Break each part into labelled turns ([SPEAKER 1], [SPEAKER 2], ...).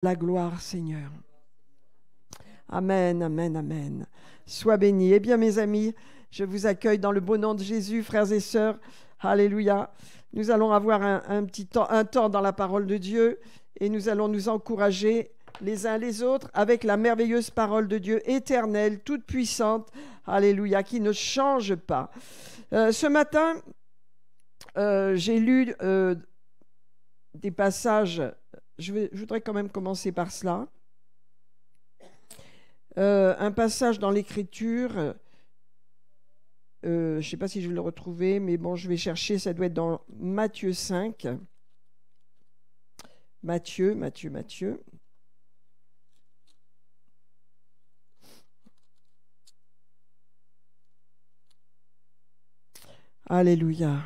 [SPEAKER 1] la gloire, Seigneur. Amen, amen, amen. Sois béni. Eh bien, mes amis, je vous accueille dans le beau nom de Jésus, frères et sœurs. Alléluia. Nous allons avoir un temps dans la parole de Dieu et nous allons nous encourager les uns les autres avec la merveilleuse parole de Dieu éternelle, toute puissante. Alléluia, qui ne change pas. Ce matin, j'ai lu des passages. Je voudrais quand même commencer par cela. Un passage dans l'Écriture, je ne sais pas si je vais le retrouver, mais bon, je vais chercher, ça doit être dans Matthieu 5. Matthieu. Alléluia.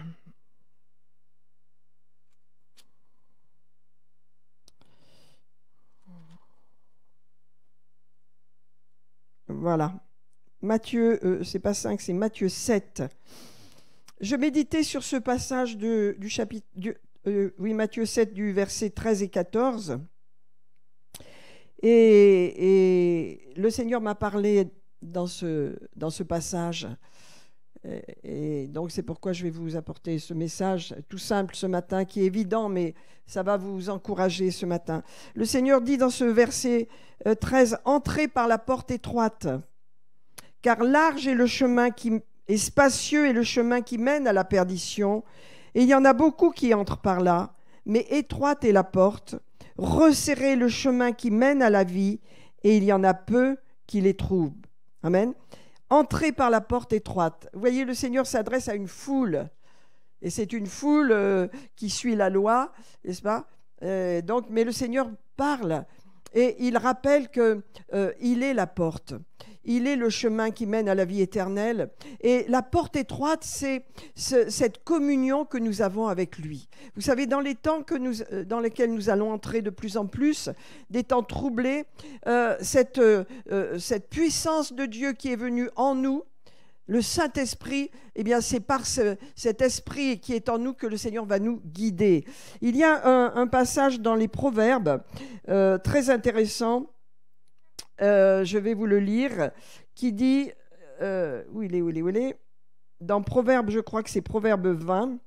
[SPEAKER 1] Voilà. Matthieu, c'est pas 5, c'est Matthieu 7. Je méditais sur ce passage du chapitre, Matthieu 7, du verset 13 et 14. Et le Seigneur m'a parlé dans ce passage. Et donc, c'est pourquoi je vais vous apporter ce message tout simple ce matin, qui est évident, mais ça va vous encourager ce matin. Le Seigneur dit dans ce verset 13, « Entrez par la porte étroite, car large est le chemin et spacieux est le chemin qui mène à la perdition, et il y en a beaucoup qui entrent par là, mais étroite est la porte, resserré est le chemin qui mène à la vie, et il y en a peu qui les trouvent. » Amen. Entrez par la porte étroite. Vous voyez, le Seigneur s'adresse à une foule. Et c'est une foule qui suit la loi, n'est-ce pas ? Mais le Seigneur parle et il rappelle qu'il est la porte. Il est le chemin qui mène à la vie éternelle. Et la porte étroite, c'est cette communion que nous avons avec lui. Vous savez, dans les temps dans lesquels nous allons entrer de plus en plus, des temps troublés, cette puissance de Dieu qui est venue en nous, le Saint-Esprit, eh bien, c'est par cet esprit qui est en nous que le Seigneur va nous guider. Il y a un passage dans les Proverbes très intéressant. Je vais vous le lire, qui dit, où il est, dans Proverbe, je crois que c'est Proverbe 20,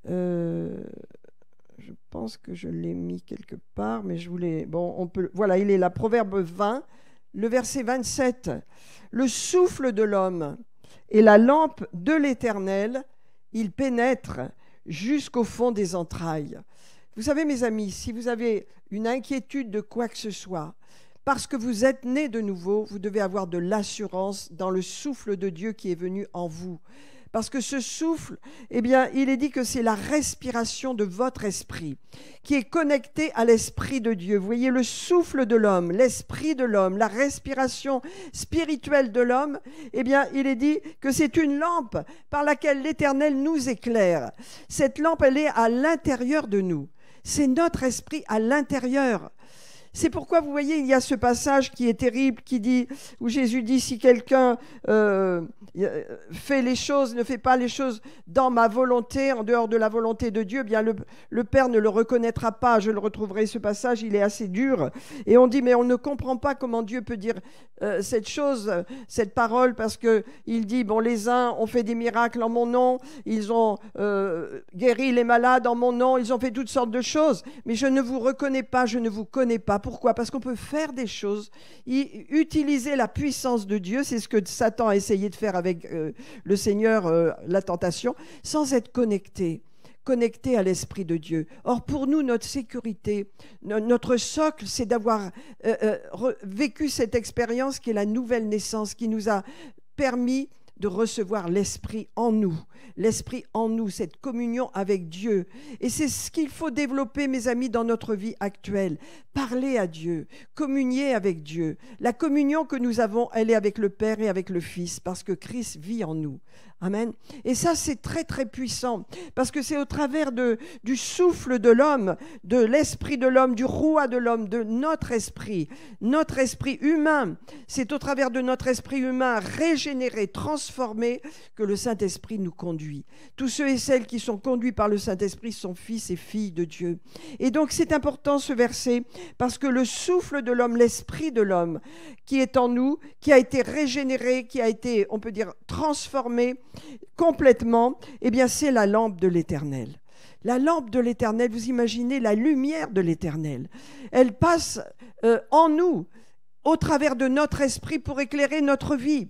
[SPEAKER 1] je pense que je l'ai mis quelque part, mais voilà, il est là, Proverbe 20, le verset 27, « Le souffle de l'homme est la lampe de l'Éternel, il pénètre jusqu'au fond des entrailles. » Vous savez, mes amis, si vous avez une inquiétude de quoi que ce soit, parce que vous êtes nés de nouveau, vous devez avoir de l'assurance dans le souffle de Dieu qui est venu en vous. Parce que ce souffle, eh bien, il est dit que c'est la respiration de votre esprit qui est connecté à l'esprit de Dieu. Vous voyez, le souffle de l'homme, l'esprit de l'homme, la respiration spirituelle de l'homme, eh bien, il est dit que c'est une lampe par laquelle l'Éternel nous éclaire. Cette lampe, elle est à l'intérieur de nous. C'est notre esprit à l'intérieur. C'est pourquoi, vous voyez, il y a ce passage qui est terrible, où Jésus dit, si quelqu'un fait les choses, ne fait pas les choses dans ma volonté, en dehors de la volonté de Dieu, eh bien le Père ne le reconnaîtra pas. Je le retrouverai, ce passage, il est assez dur. Et on dit, mais on ne comprend pas comment Dieu peut dire cette chose, cette parole, parce qu'il dit, bon, les uns ont fait des miracles en mon nom, ils ont guéri les malades en mon nom, ils ont fait toutes sortes de choses, mais je ne vous reconnais pas, je ne vous connais pas. Pourquoi ? Parce qu'on peut faire des choses, utiliser la puissance de Dieu, c'est ce que Satan a essayé de faire avec le Seigneur, la tentation, sans être connecté à l'Esprit de Dieu. Or, pour nous, notre sécurité, notre socle, c'est d'avoir vécu cette expérience qui est la nouvelle naissance, qui nous a permis de recevoir l'Esprit en nous, cette communion avec Dieu. Et c'est ce qu'il faut développer, mes amis, dans notre vie actuelle. Parler à Dieu, communier avec Dieu. La communion que nous avons, elle est avec le Père et avec le Fils, parce que Christ vit en nous. Amen. Et ça, c'est très, très puissant, parce que c'est au travers du souffle de l'homme, de l'esprit de l'homme, du roi de l'homme, de notre esprit humain. C'est au travers de notre esprit humain régénéré, transformé, que le Saint-Esprit nous conduit. Tous ceux et celles qui sont conduits par le Saint-Esprit sont fils et filles de Dieu. Et donc, c'est important ce verset, parce que le souffle de l'homme, l'esprit de l'homme, qui est en nous, qui a été régénéré, qui a été, on peut dire, transformé, complètement, eh bien c'est la lampe de l'Éternel. La lampe de l'Éternel, vous imaginez la lumière de l'Éternel. Elle passe en nous, au travers de notre esprit pour éclairer notre vie.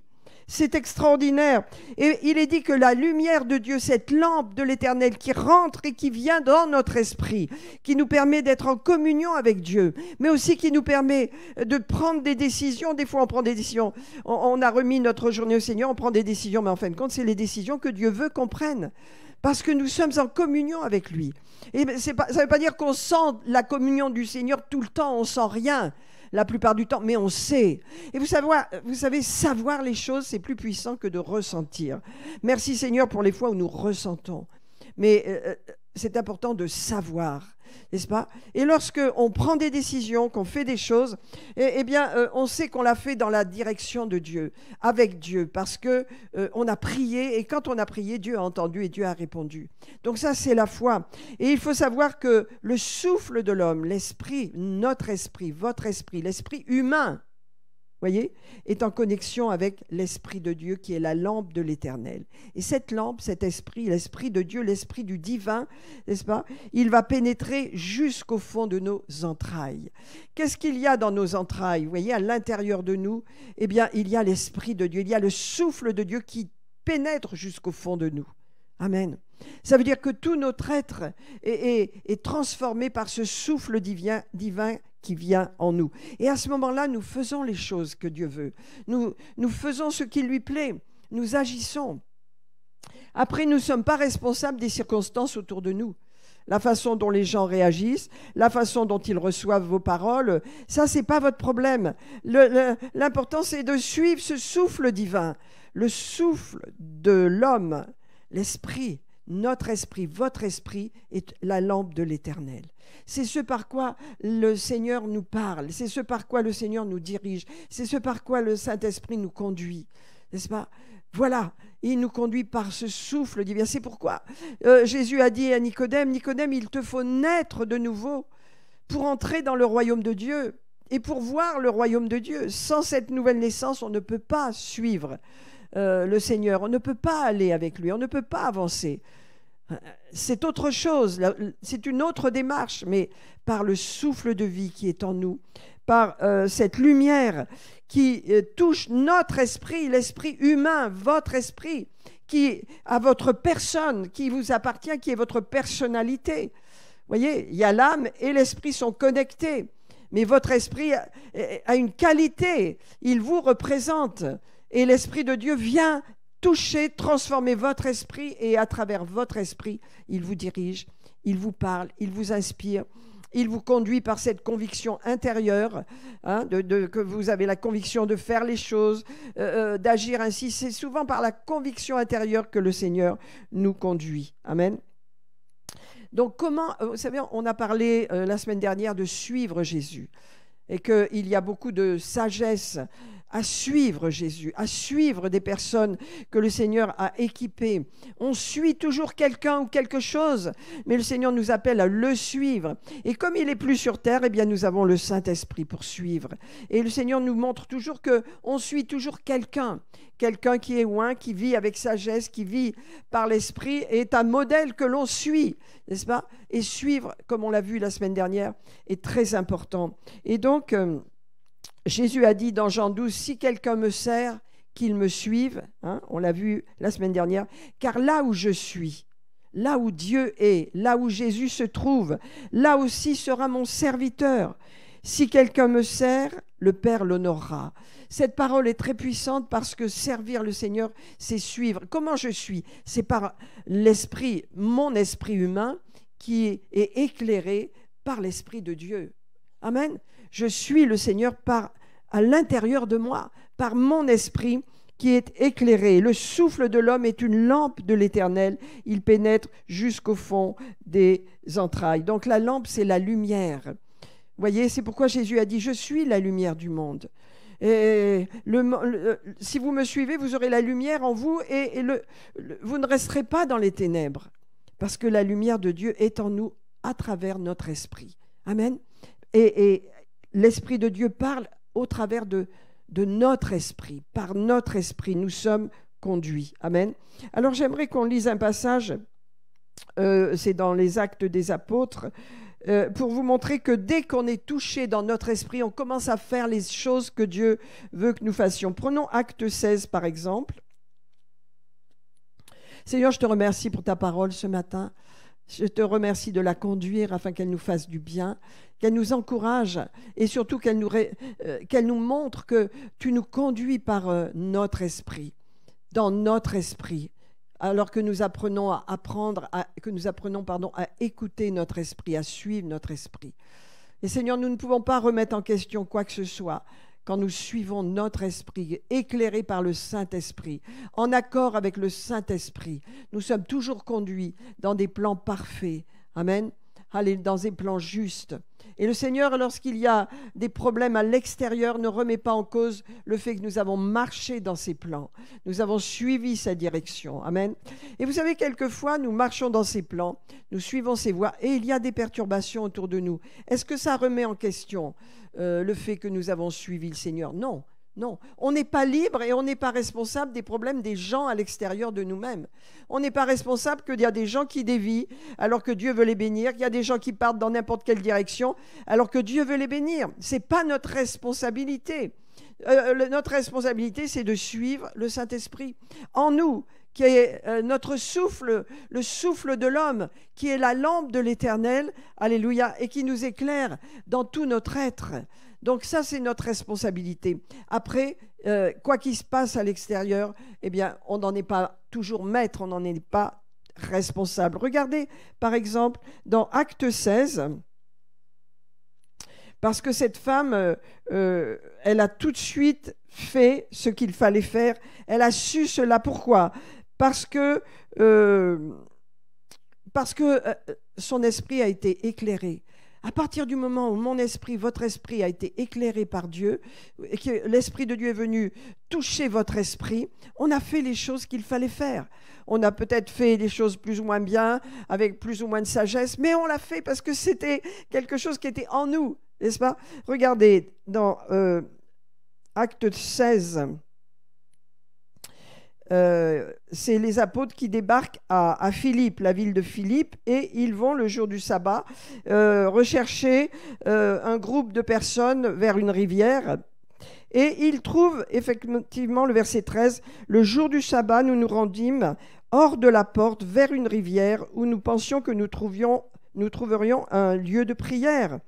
[SPEAKER 1] C'est extraordinaire. Et il est dit que la lumière de Dieu, cette lampe de l'Éternel qui rentre et qui vient dans notre esprit, qui nous permet d'être en communion avec Dieu, mais aussi qui nous permet de prendre des décisions. Des fois, on prend des décisions. On a remis notre journée au Seigneur, on prend des décisions, mais en fin de compte, c'est les décisions que Dieu veut qu'on prenne, parce que nous sommes en communion avec lui. Et ça ne veut pas dire qu'on sent la communion du Seigneur tout le temps, on ne sent rien la plupart du temps, mais on sait. Et vous savez, savoir les choses, c'est plus puissant que de ressentir. Merci Seigneur pour les fois où nous ressentons. Mais c'est important de savoir, n'est-ce pas? Et lorsque on prend des décisions, qu'on fait des choses, eh bien, on sait qu'on l'a fait dans la direction de Dieu, avec Dieu, parce que on a prié, et quand on a prié, Dieu a entendu et Dieu a répondu. Donc ça, c'est la foi. Et il faut savoir que le souffle de l'homme, l'esprit, notre esprit, votre esprit, l'esprit humain, voyez, est en connexion avec l'Esprit de Dieu qui est la lampe de l'Éternel. Et cette lampe, cet esprit, l'Esprit de Dieu, l'Esprit du divin, n'est-ce pas? Il va pénétrer jusqu'au fond de nos entrailles. Qu'est-ce qu'il y a dans nos entrailles? Vous voyez, à l'intérieur de nous, eh bien, il y a l'Esprit de Dieu, il y a le souffle de Dieu qui pénètre jusqu'au fond de nous. Amen. Ça veut dire que tout notre être est transformé par ce souffle divin qui vient en nous. Et à ce moment-là, nous faisons les choses que Dieu veut. Nous faisons ce qui lui plaît. Nous agissons. Après, nous ne sommes pas responsables des circonstances autour de nous. La façon dont les gens réagissent, la façon dont ils reçoivent vos paroles, ça, ce n'est pas votre problème. L'important, c'est de suivre ce souffle divin. Le souffle de l'homme, l'esprit, notre esprit, votre esprit est la lampe de l'Éternel. C'est ce par quoi le Seigneur nous parle, c'est ce par quoi le Seigneur nous dirige, c'est ce par quoi le Saint-Esprit nous conduit, n'est-ce pas? Voilà, il nous conduit par ce souffle divin. C'est pourquoi Jésus a dit à Nicodème, Nicodème, il te faut naître de nouveau pour entrer dans le royaume de Dieu et pour voir le royaume de Dieu. Sans cette nouvelle naissance, on ne peut pas suivre le Seigneur, on ne peut pas aller avec lui, on ne peut pas avancer. C'est autre chose, c'est une autre démarche, mais par le souffle de vie qui est en nous, par cette lumière qui touche notre esprit, l'esprit humain, votre esprit, qui a votre personne, qui vous appartient, qui est votre personnalité. Vous voyez, il y a l'âme et l'esprit sont connectés, mais votre esprit a une qualité, il vous représente. Et l'Esprit de Dieu vient toucher, transformer votre esprit et à travers votre esprit, il vous dirige, il vous parle, il vous inspire, il vous conduit par cette conviction intérieure, que vous avez la conviction de faire les choses, d'agir ainsi. C'est souvent par la conviction intérieure que le Seigneur nous conduit. Amen. Donc comment, vous savez, on a parlé la semaine dernière de suivre Jésus et qu'il y a beaucoup de sagesse à suivre Jésus, à suivre des personnes que le Seigneur a équipées. On suit toujours quelqu'un ou quelque chose, mais le Seigneur nous appelle à le suivre. Et comme il n'est plus sur terre, eh bien nous avons le Saint-Esprit pour suivre. Et le Seigneur nous montre toujours qu'on suit toujours quelqu'un qui est loin, qui vit avec sagesse, qui vit par l'Esprit, est un modèle que l'on suit, n'est-ce pas? Et suivre, comme on l'a vu la semaine dernière, est très important. Et donc, Jésus a dit dans Jean 12, « Si quelqu'un me sert, qu'il me suive. » On l'a vu la semaine dernière. « Car là où je suis, là où Dieu est, là où Jésus se trouve, là aussi sera mon serviteur. Si quelqu'un me sert, le Père l'honorera. » Cette parole est très puissante parce que servir le Seigneur, c'est suivre. Comment je suis? C'est par l'esprit, mon esprit humain, qui est éclairé par l'Esprit de Dieu. Amen. Je suis le Seigneur à l'intérieur de moi, par mon esprit qui est éclairée. Le souffle de l'homme est une lampe de l'Éternel. Il pénètre jusqu'au fond des entrailles. Donc la lampe, c'est la lumière. Vous voyez, c'est pourquoi Jésus a dit « Je suis la lumière du monde ». Et si vous me suivez, vous aurez la lumière en vous et vous ne resterez pas dans les ténèbres parce que la lumière de Dieu est en nous à travers notre esprit. Amen. Et l'Esprit de Dieu parle au travers de notre esprit. Par notre esprit, nous sommes conduits. Amen. Alors j'aimerais qu'on lise un passage, c'est dans les Actes des Apôtres, pour vous montrer que dès qu'on est touché dans notre esprit, on commence à faire les choses que Dieu veut que nous fassions. Prenons Acte 16 par exemple. Seigneur, je te remercie pour ta parole ce matin. Je te remercie de la conduire afin qu'elle nous fasse du bien, qu'elle nous encourage et surtout qu'elle nous montre que tu nous conduis par notre esprit, dans notre esprit. Alors que nous apprenons à écouter notre esprit, à suivre notre esprit. Et Seigneur, nous ne pouvons pas remettre en question quoi que ce soit quand nous suivons notre esprit, éclairé par le Saint-Esprit, en accord avec le Saint-Esprit. Nous sommes toujours conduits dans des plans parfaits. Amen. Allez, dans des plans justes. Et le Seigneur, lorsqu'il y a des problèmes à l'extérieur, ne remet pas en cause le fait que nous avons marché dans ses plans. Nous avons suivi sa direction. Amen. Et vous savez, quelquefois, nous marchons dans ses plans, nous suivons ses voies et il y a des perturbations autour de nous. Est-ce que ça remet en question le fait que nous avons suivi le Seigneur? Non. Non, on n'est pas libre et on n'est pas responsable des problèmes des gens à l'extérieur de nous-mêmes. On n'est pas responsable qu'il y a des gens qui dévient alors que Dieu veut les bénir, qu'il y a des gens qui partent dans n'importe quelle direction alors que Dieu veut les bénir. Ce n'est pas notre responsabilité. Notre responsabilité, c'est de suivre le Saint-Esprit en nous, qui est notre souffle, le souffle de l'homme, qui est la lampe de l'Éternel, alléluia, et qui nous éclaire dans tout notre être. Donc ça, c'est notre responsabilité. Après, quoi qu'il se passe à l'extérieur, eh bien, on n'en est pas toujours maître, on n'en est pas responsable. Regardez, par exemple, dans Acte 16, parce que cette femme, elle a tout de suite fait ce qu'il fallait faire. Elle a su cela. Pourquoi ? Parce que son esprit a été éclairé. À partir du moment où mon esprit, votre esprit a été éclairé par Dieu, et que l'Esprit de Dieu est venu toucher votre esprit, on a fait les choses qu'il fallait faire. On a peut-être fait des choses plus ou moins bien, avec plus ou moins de sagesse, mais on l'a fait parce que c'était quelque chose qui était en nous, n'est-ce pas ? Regardez, dans Acte 16, c'est les apôtres qui débarquent à Philippe, la ville de Philippe, et ils vont le jour du sabbat rechercher un groupe de personnes vers une rivière. Et ils trouvent effectivement le verset 13, « Le jour du sabbat, nous nous rendîmes hors de la porte vers une rivière où nous pensions que nous trouverions un lieu de prière.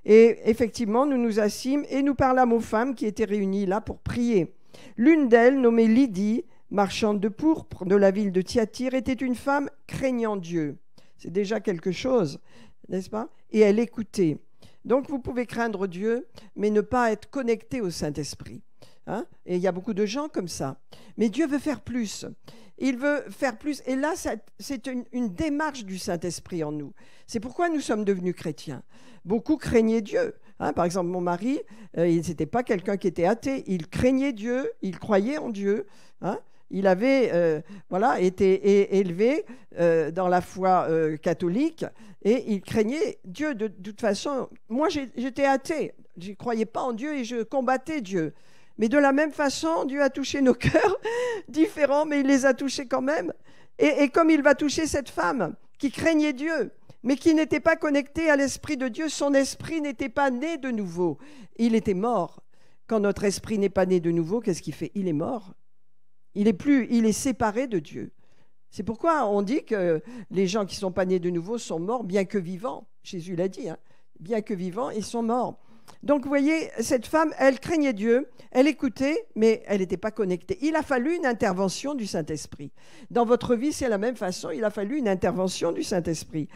[SPEAKER 1] Et effectivement, nous nous assîmes et nous parlâmes aux femmes qui étaient réunies là pour prier. L'une d'elles, nommée Lydie, marchande de pourpre de la ville de Thyatire, était une femme craignant Dieu. » C'est déjà quelque chose, n'est-ce pas ? Et elle écoutait. Donc vous pouvez craindre Dieu, mais ne pas être connecté au Saint-Esprit. Hein ? Et il y a beaucoup de gens comme ça. Mais Dieu veut faire plus. Il veut faire plus. Et là, c'est une démarche du Saint-Esprit en nous. C'est pourquoi nous sommes devenus chrétiens. Beaucoup craignaient Dieu. Hein, par exemple, mon mari, il n'était pas quelqu'un qui était athée. Il craignait Dieu, il croyait en Dieu. Hein ? Il avait été élevé dans la foi catholique et il craignait Dieu. De toute façon, moi j'étais athée, je ne croyais pas en Dieu et je combattais Dieu. Mais de la même façon, Dieu a touché nos cœurs différents, mais il les a touchés quand même. Et comme il va toucher cette femme qui craignait Dieu, mais qui n'était pas connectée à l'Esprit de Dieu, son esprit n'était pas né de nouveau. Il était mort. Quand notre esprit n'est pas né de nouveau, qu'est-ce qu'il fait ? Il est mort. Il est séparé de Dieu. C'est pourquoi on dit que les gens qui ne sont pas nés de nouveau sont morts, bien que vivants. Jésus l'a dit, hein, bien que vivants, ils sont morts. Donc vous voyez, cette femme, elle craignait Dieu, elle écoutait, mais elle n'était pas connectée. Il a fallu une intervention du Saint-Esprit. Dans votre vie, c'est la même façon, il a fallu une intervention du Saint-Esprit.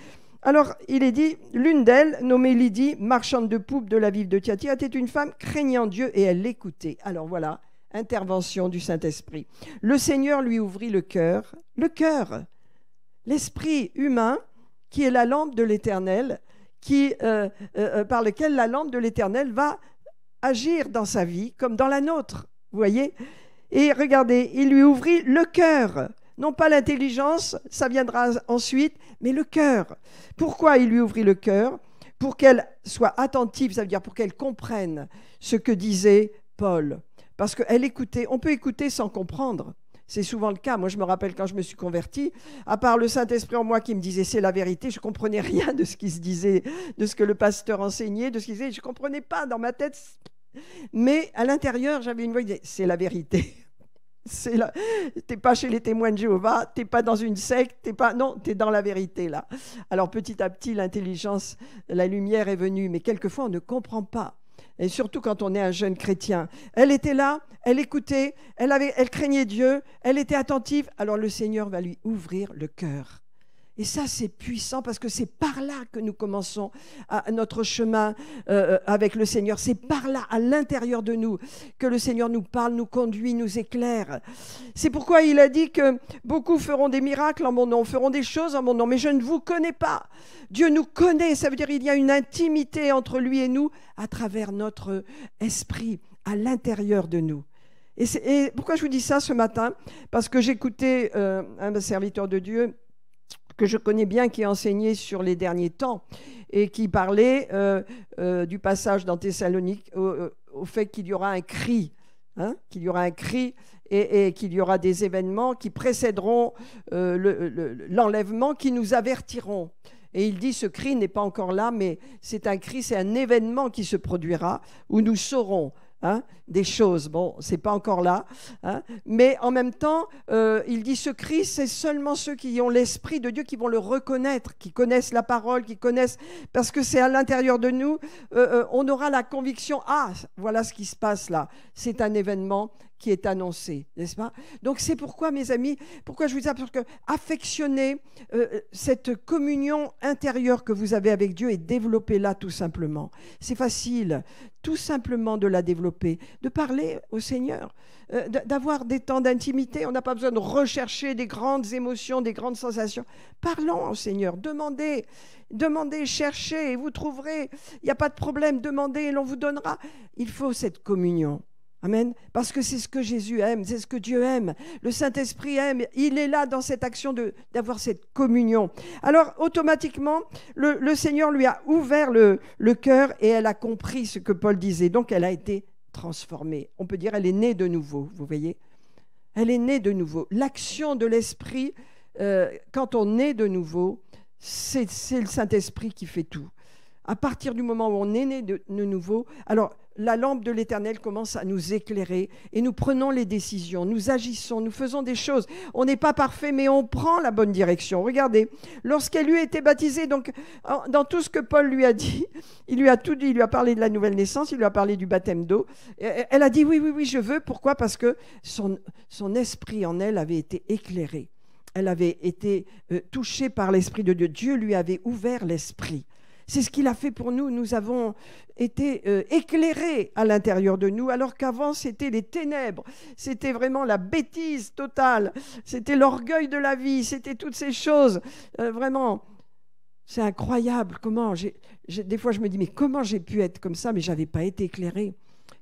[SPEAKER 1] Alors, il est dit, l'une d'elles, nommée Lydie, marchande de pourpre de la ville de Thyatire, était une femme craignant Dieu et elle l'écoutait. Alors voilà, intervention du Saint-Esprit. Le Seigneur lui ouvrit le cœur, l'esprit humain qui est la lampe de l'Éternel, par lequel la lampe de l'Éternel va agir dans sa vie comme dans la nôtre, vous voyez. Et regardez, il lui ouvrit le cœur, non pas l'intelligence, ça viendra ensuite, mais le cœur. Pourquoi il lui ouvrit le cœur? Pour qu'elle soit attentive, ça veut dire pour qu'elle comprenne ce que disait Paul. Parce qu'elle écoutait, on peut écouter sans comprendre. C'est souvent le cas. Moi, je me rappelle quand je me suis convertie, à part le Saint-Esprit en moi qui me disait c'est la vérité, je ne comprenais rien de ce qui se disait, de ce que le pasteur enseignait, de ce qu'il disait. Je ne comprenais pas dans ma tête. Mais à l'intérieur, j'avais une voix qui disait c'est la vérité. T'es pas chez les témoins de Jéhovah, t'es pas dans une secte, non, t'es dans la vérité là. Alors petit à petit, l'intelligence, la lumière est venue, mais quelquefois on ne comprend pas. Et surtout quand on est un jeune chrétien. Elle était là, elle écoutait, elle craignait Dieu, elle était attentive. Alors le Seigneur va lui ouvrir le cœur. Et ça, c'est puissant parce que c'est par là que nous commençons notre chemin avec le Seigneur. C'est par là, à l'intérieur de nous, que le Seigneur nous parle, nous conduit, nous éclaire. C'est pourquoi il a dit que beaucoup feront des miracles en mon nom, feront des choses en mon nom, mais je ne vous connais pas. Dieu nous connaît, ça veut dire qu'il y a une intimité entre lui et nous à travers notre esprit, à l'intérieur de nous. Et pourquoi je vous dis ça ce matin? Parce que j'écoutais un serviteur de Dieu que je connais bien, qui enseignait sur les derniers temps et qui parlait du passage dans Thessalonique au fait qu'il y aura un cri, qu'il y aura un cri et qu'il y aura des événements qui précéderont l'enlèvement, qui nous avertiront. Et il dit, ce cri n'est pas encore là, mais c'est un cri, c'est un événement qui se produira où nous saurons des choses. Bon, c'est pas encore là, mais en même temps, il dit ce Christ, c'est seulement ceux qui ont l'Esprit de Dieu qui vont le reconnaître, qui connaissent la parole, qui connaissent, parce que c'est à l'intérieur de nous, on aura la conviction, voilà ce qui se passe là, c'est un événement qui est annoncé, n'est-ce pas? Donc c'est pourquoi, mes amis, pourquoi je vous dis ça, parce que affectionnez cette communion intérieure que vous avez avec Dieu et développez-la tout simplement. C'est facile, tout simplement de la développer, de parler au Seigneur, d'avoir des temps d'intimité. On n'a pas besoin de rechercher des grandes émotions, des grandes sensations. Parlons au Seigneur, demandez, cherchez et vous trouverez. Il n'y a pas de problème, demandez et l'on vous donnera. Il faut cette communion. Amen. Parce que c'est ce que Jésus aime, c'est ce que Dieu aime. Le Saint-Esprit aime. Il est là dans cette action d'avoir cette communion. Alors, automatiquement, le Seigneur lui a ouvert le cœur et elle a compris ce que Paul disait. Donc, elle a été transformée. On peut dire elle est née de nouveau, vous voyez. Elle est née de nouveau. L'action de l'Esprit, quand on est de nouveau, c'est le Saint-Esprit qui fait tout. À partir du moment où on est né de nouveau, alors la lampe de l'Éternel commence à nous éclairer et nous prenons les décisions, nous agissons, nous faisons des choses. On n'est pas parfait, mais on prend la bonne direction. Regardez, lorsqu'elle lui a été baptisée, donc dans tout ce que Paul lui a dit, il lui a tout dit, il lui a parlé de la nouvelle naissance, il lui a parlé du baptême d'eau. Elle a dit oui, je veux. Pourquoi? Parce que son esprit en elle avait été éclairé. Elle avait été touchée par l'Esprit de Dieu. Dieu lui avait ouvert l'esprit. C'est ce qu'il a fait pour nous. Nous avons été éclairés à l'intérieur de nous, alors qu'avant, c'était les ténèbres. C'était vraiment la bêtise totale. C'était l'orgueil de la vie. C'était toutes ces choses. Vraiment, c'est incroyable. Des fois, je me dis, mais comment j'ai pu être comme ça? Mais je n'avais pas été éclairé.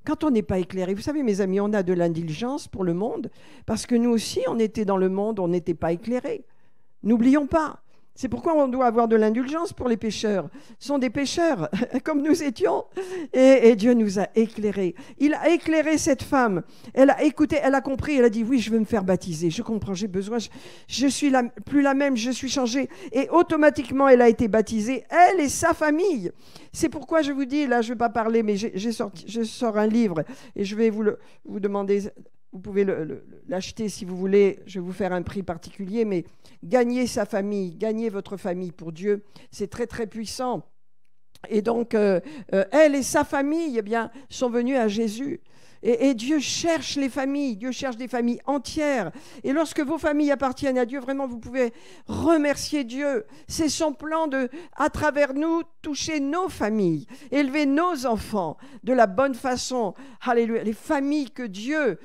[SPEAKER 1] Quand on n'est pas éclairé, vous savez, mes amis, on a de l'indulgence pour le monde, parce que nous aussi, on était dans le monde, on n'était pas éclairés. N'oublions pas. C'est pourquoi on doit avoir de l'indulgence pour les pécheurs. Ce sont des pécheurs, comme nous étions. Et Dieu nous a éclairés. Il a éclairé cette femme. Elle a écouté, elle a compris, elle a dit, oui, je veux me faire baptiser. Je comprends, j'ai besoin. Je suis plus la même, je suis changée. Et automatiquement, elle a été baptisée, elle et sa famille. C'est pourquoi je vous dis, là, je ne vais pas parler, mais je sors un livre et je vais vous demander... Vous pouvez l'acheter si vous voulez, je vais vous faire un prix particulier, mais gagnez sa famille, gagnez votre famille pour Dieu, c'est très très puissant. Et donc, elle et sa famille, eh bien, sont venus à Jésus. Et Dieu cherche les familles, Dieu cherche des familles entières. Et lorsque vos familles appartiennent à Dieu, vraiment, vous pouvez remercier Dieu. C'est son plan de, à travers nous, toucher nos familles, élever nos enfants de la bonne façon. Alléluia. Les familles que Dieu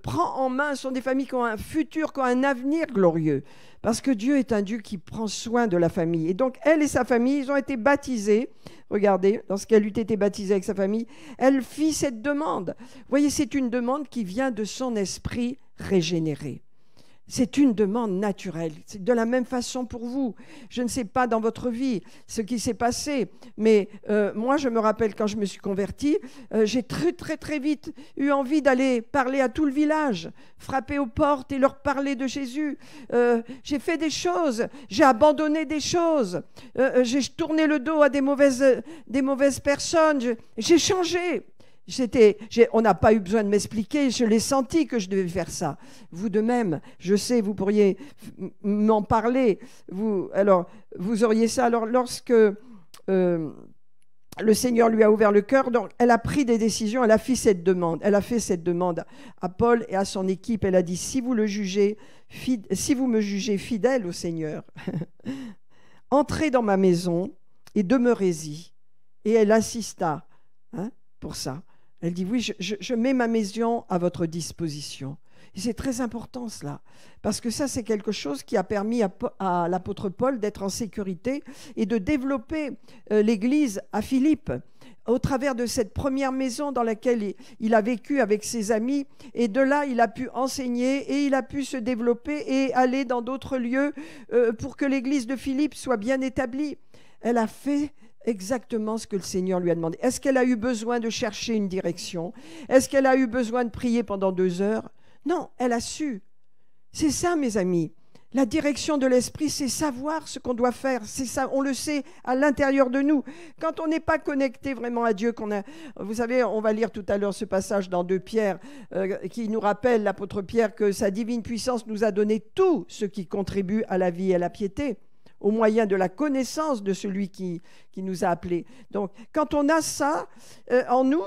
[SPEAKER 1] prend en main sont des familles qui ont un futur, qui ont un avenir glorieux. Parce que Dieu est un Dieu qui prend soin de la famille. Et donc, elle et sa famille, ils ont été baptisés. Regardez, lorsqu'elle eut été baptisée avec sa famille, elle fit cette demande. Vous voyez, c'est une demande qui vient de son esprit régénéré. C'est une demande naturelle. C'est de la même façon pour vous. Je ne sais pas dans votre vie ce qui s'est passé, mais moi, je me rappelle quand je me suis convertie, j'ai très vite eu envie d'aller parler à tout le village, frapper aux portes et leur parler de Jésus. J'ai fait des choses, j'ai abandonné des choses, j'ai tourné le dos à des mauvaises personnes, j'ai changé. On n'a pas eu besoin de m'expliquer, je l'ai senti que je devais faire ça. Vous de même, je sais, vous pourriez m'en parler. Vous auriez ça. Alors, lorsque le Seigneur lui a ouvert le cœur, donc elle a pris des décisions, elle a fait cette demande. Elle a fait cette demande à Paul et à son équipe. Elle a dit, si vous me jugez fidèle au Seigneur, entrez dans ma maison et demeurez-y. Et elle insista pour ça. Elle dit, oui, je mets ma maison à votre disposition. Et c'est très important cela, parce que ça, c'est quelque chose qui a permis à l'apôtre Paul d'être en sécurité et de développer l'Église à Philippe, au travers de cette première maison dans laquelle il a vécu avec ses amis. Et de là, il a pu enseigner et il a pu se développer et aller dans d'autres lieux pour que l'Église de Philippe soit bien établie. Elle a fait exactement ce que le Seigneur lui a demandé. Est-ce qu'elle a eu besoin de chercher une direction? Est-ce qu'elle a eu besoin de prier pendant 2 heures? Non, elle a su. C'est ça, mes amis. La direction de l'esprit, c'est savoir ce qu'on doit faire. C'est ça, on le sait à l'intérieur de nous. Quand on n'est pas connecté vraiment à Dieu, vous savez, on va lire tout à l'heure ce passage dans 2 Pierre qui nous rappelle, l'apôtre Pierre, que sa divine puissance nous a donné tout ce qui contribue à la vie et à la piété, au moyen de la connaissance de celui qui nous a appelés. Donc, quand on a ça en nous,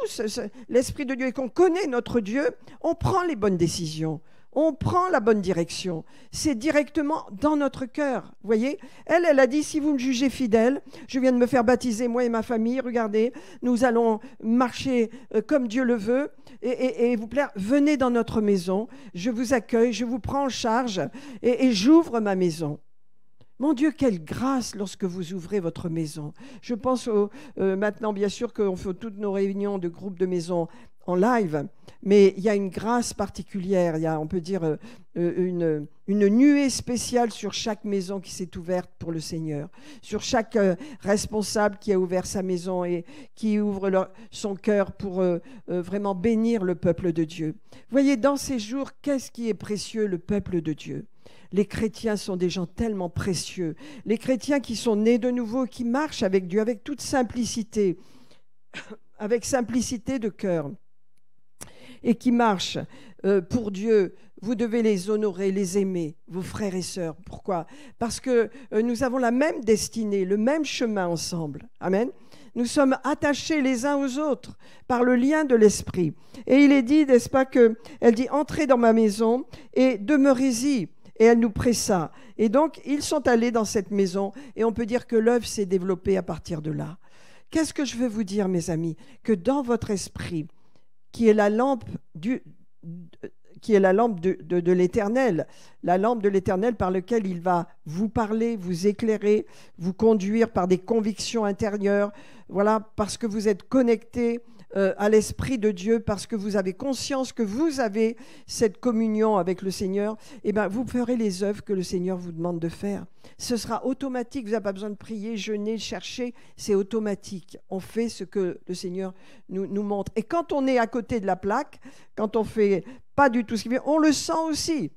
[SPEAKER 1] l'Esprit de Dieu, et qu'on connaît notre Dieu, on prend les bonnes décisions, on prend la bonne direction. C'est directement dans notre cœur. Vous voyez, elle a dit, si vous me jugez fidèle, je viens de me faire baptiser, moi et ma famille, regardez, nous allons marcher comme Dieu le veut, et vous plaire, venez dans notre maison, je vous accueille, je vous prends en charge, et j'ouvre ma maison. Mon Dieu, quelle grâce lorsque vous ouvrez votre maison. Je pense maintenant, bien sûr, qu'on fait toutes nos réunions de groupes de maison en live, mais il y a une grâce particulière, il y a, on peut dire, une nuée spéciale sur chaque maison qui s'est ouverte pour le Seigneur, sur chaque responsable qui a ouvert sa maison et qui ouvre son cœur pour vraiment bénir le peuple de Dieu. Voyez, dans ces jours, qu'est-ce qui est précieux? Le peuple de Dieu. Les chrétiens sont des gens tellement précieux. Les chrétiens qui sont nés de nouveau, qui marchent avec Dieu, avec toute simplicité, avec simplicité de cœur, et qui marchent pour Dieu. Vous devez les honorer, les aimer, vos frères et sœurs. Pourquoi? Parce que nous avons la même destinée, le même chemin ensemble. Amen. Nous sommes attachés les uns aux autres par le lien de l'esprit. Et il est dit, n'est-ce pas, elle dit, entrez dans ma maison et demeurez-y. Et elle nous pressa. Et donc, ils sont allés dans cette maison et on peut dire que l'œuvre s'est développée à partir de là. Qu'est-ce que je veux vous dire, mes amis? Que dans votre esprit, qui est la lampe de l'Éternel, la lampe de l'Éternel par laquelle il va vous parler, vous éclairer, vous conduire par des convictions intérieures, voilà, parce que vous êtes connectés à l'Esprit de Dieu, parce que vous avez conscience que vous avez cette communion avec le Seigneur, eh bien, vous ferez les œuvres que le Seigneur vous demande de faire. Ce sera automatique, vous n'avez pas besoin de prier, jeûner, chercher, c'est automatique. On fait ce que le Seigneur nous montre. Et quand on est à côté de la plaque, quand on ne fait pas du tout ce qu'il fait, on le sent aussi.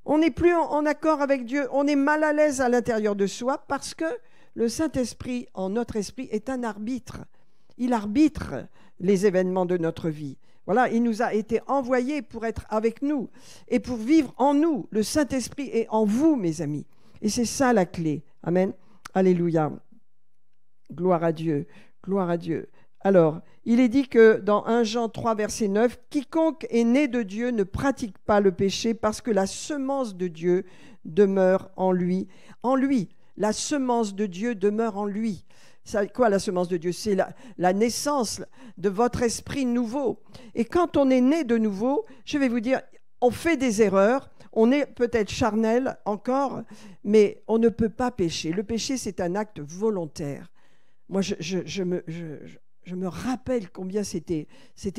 [SPEAKER 1] On n'est plus en accord avec Dieu, on est mal à l'aise à l'intérieur de soi parce que le Saint-Esprit, en notre esprit, est un arbitre. Il arbitre les événements de notre vie. Voilà, il nous a été envoyé pour être avec nous et pour vivre en nous. Le Saint-Esprit est en vous, mes amis. Et c'est ça la clé. Amen. Alléluia. Gloire à Dieu, gloire à Dieu. Alors, il est dit que dans 1 Jean 3, verset 9, « Quiconque est né de Dieu ne pratique pas le péché parce que la semence de Dieu demeure en lui. » En lui, la semence de Dieu demeure en lui. C'est quoi la semence de Dieu? C'est la naissance de votre esprit nouveau. Et quand on est né de nouveau, je vais vous dire, on fait des erreurs, on est peut-être charnel encore, mais on ne peut pas pécher. Le péché, c'est un acte volontaire. Moi, je me rappelle combien c'était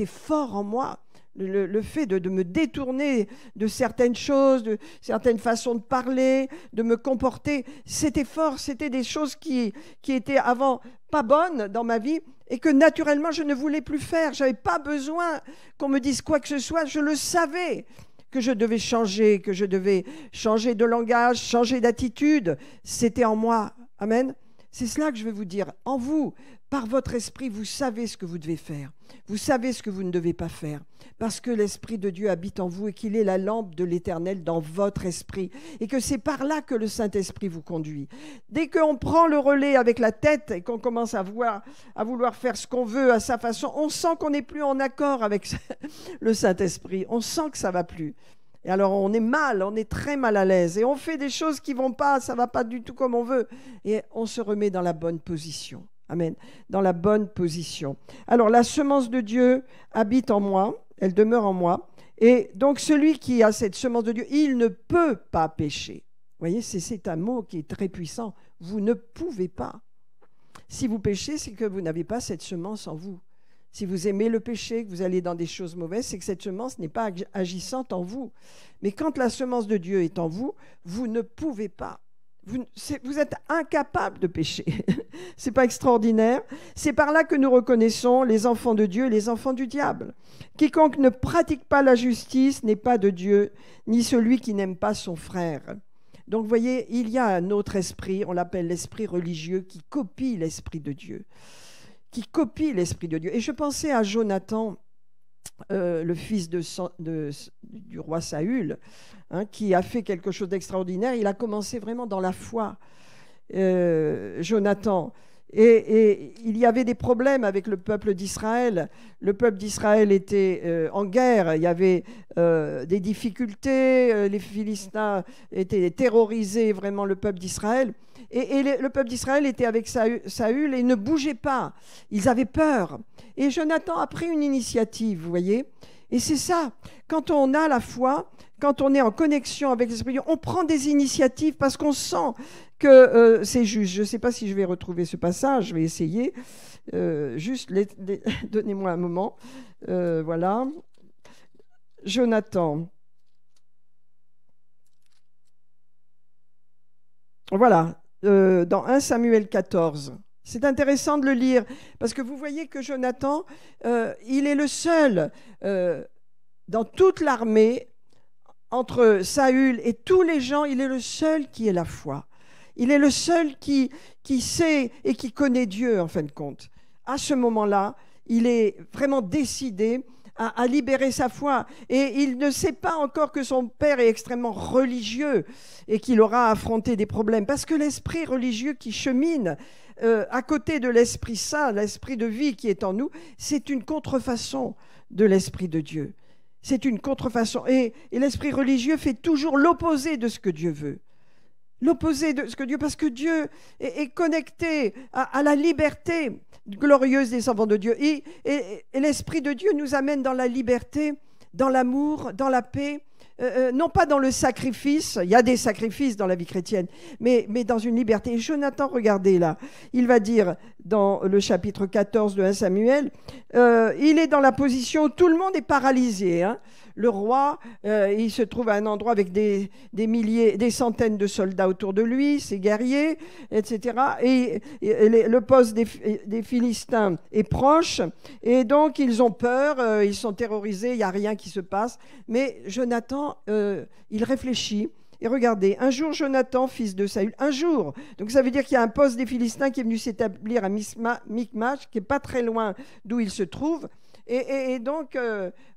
[SPEAKER 1] fort en moi, le fait de me détourner de certaines choses, de certaines façons de parler, de me comporter. C'était fort, c'était des choses qui étaient avant pas bonnes dans ma vie et que naturellement je ne voulais plus faire. Je n'avais pas besoin qu'on me dise quoi que ce soit, je le savais que je devais changer de langage, changer d'attitude. C'était en moi. Amen. C'est cela que je vais vous dire. En vous, par votre esprit, vous savez ce que vous devez faire. Vous savez ce que vous ne devez pas faire. Parce que l'Esprit de Dieu habite en vous et qu'il est la lampe de l'Éternel dans votre esprit. Et que c'est par là que le Saint-Esprit vous conduit. Dès qu'on prend le relais avec la tête et qu'on commence à vouloir faire ce qu'on veut à sa façon, on sent qu'on n'est plus en accord avec le Saint-Esprit. On sent que ça ne va plus. Et alors on est mal, on est très mal à l'aise. Et on fait des choses qui ne vont pas, ça ne va pas du tout comme on veut. Et on se remet dans la bonne position. Amen. Dans la bonne position. Alors la semence de Dieu habite en moi, elle demeure en moi. Et donc celui qui a cette semence de Dieu, il ne peut pas pécher. Vous voyez, c'est un mot qui est très puissant. Vous ne pouvez pas. Si vous péchez, c'est que vous n'avez pas cette semence en vous. Si vous aimez le péché, que vous allez dans des choses mauvaises, c'est que cette semence n'est pas agissante en vous. Mais quand la semence de Dieu est en vous, vous ne pouvez pas. Vous êtes incapable de pécher. C'est pas extraordinaire? C'est par là que nous reconnaissons les enfants de Dieu et les enfants du diable. Quiconque ne pratique pas la justice n'est pas de Dieu, ni celui qui n'aime pas son frère. Donc, vous voyez, il y a un autre esprit, on l'appelle l'esprit religieux, qui copie l'esprit de Dieu. Qui copie l'esprit de Dieu. Et je pensais à Jonathan, le fils du roi Saül, qui a fait quelque chose d'extraordinaire. Il a commencé vraiment dans la foi, Jonathan. Et il y avait des problèmes avec le peuple d'Israël. Le peuple d'Israël était en guerre. Il y avait des difficultés. Les Philistins étaient terrorisés, vraiment, le peuple d'Israël. Et le peuple d'Israël était avec Saül et ne bougeait pas. Ils avaient peur. Et Jonathan a pris une initiative, vous voyez. Et c'est ça, quand on a la foi, quand on est en connexion avec l'Esprit de Dieu, on prend des initiatives parce qu'on sent que c'est juste. Je ne sais pas si je vais retrouver ce passage, je vais essayer. Juste, donnez-moi un moment. Voilà. Jonathan. Voilà. Dans 1 Samuel 14. C'est intéressant de le lire, parce que vous voyez que Jonathan, il est le seul dans toute l'armée, entre Saül et tous les gens, il est le seul qui ait la foi. Il est le seul qui sait et qui connaît Dieu, en fin de compte. À ce moment-là, il est vraiment décidé à libérer sa foi. Et il ne sait pas encore que son père est extrêmement religieux et qu'il aura affronté des problèmes. Parce que l'esprit religieux qui chemine à côté de l'Esprit Saint, l'esprit de vie qui est en nous, c'est une contrefaçon de l'Esprit de Dieu. C'est une contrefaçon. Et l'esprit religieux fait toujours l'opposé de ce que Dieu veut. L'opposé de ce que Dieu... Parce que Dieu est connecté à la liberté glorieuse des enfants de Dieu. Et l'Esprit de Dieu nous amène dans la liberté, dans l'amour, dans la paix, non pas dans le sacrifice, il y a des sacrifices dans la vie chrétienne, mais dans une liberté. Et Jonathan, regardez là, il va dire dans le chapitre 14 de 1 Samuel, il est dans la position où tout le monde est paralysé, hein. Le roi, il se trouve à un endroit avec des milliers, des centaines de soldats autour de lui, ses guerriers, etc. Et le poste des Philistins est proche, et donc ils ont peur, ils sont terrorisés, il n'y a rien qui se passe. Mais Jonathan, il réfléchit. Et regardez, un jour Jonathan, fils de Saül, un jour, donc ça veut dire qu'il y a un poste des Philistins qui est venu s'établir à Michmash, qui n'est pas très loin d'où il se trouve. Et donc,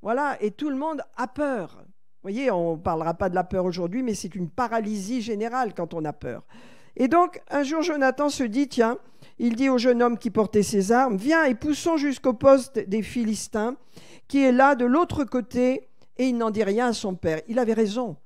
[SPEAKER 1] voilà, et tout le monde a peur. Vous voyez, on ne parlera pas de la peur aujourd'hui, mais c'est une paralysie générale quand on a peur. Et donc, un jour, Jonathan se dit, tiens, il dit au jeune homme qui portait ses armes, viens et poussons jusqu'au poste des Philistins, qui est là de l'autre côté, et il n'en dit rien à son père. Il avait raison.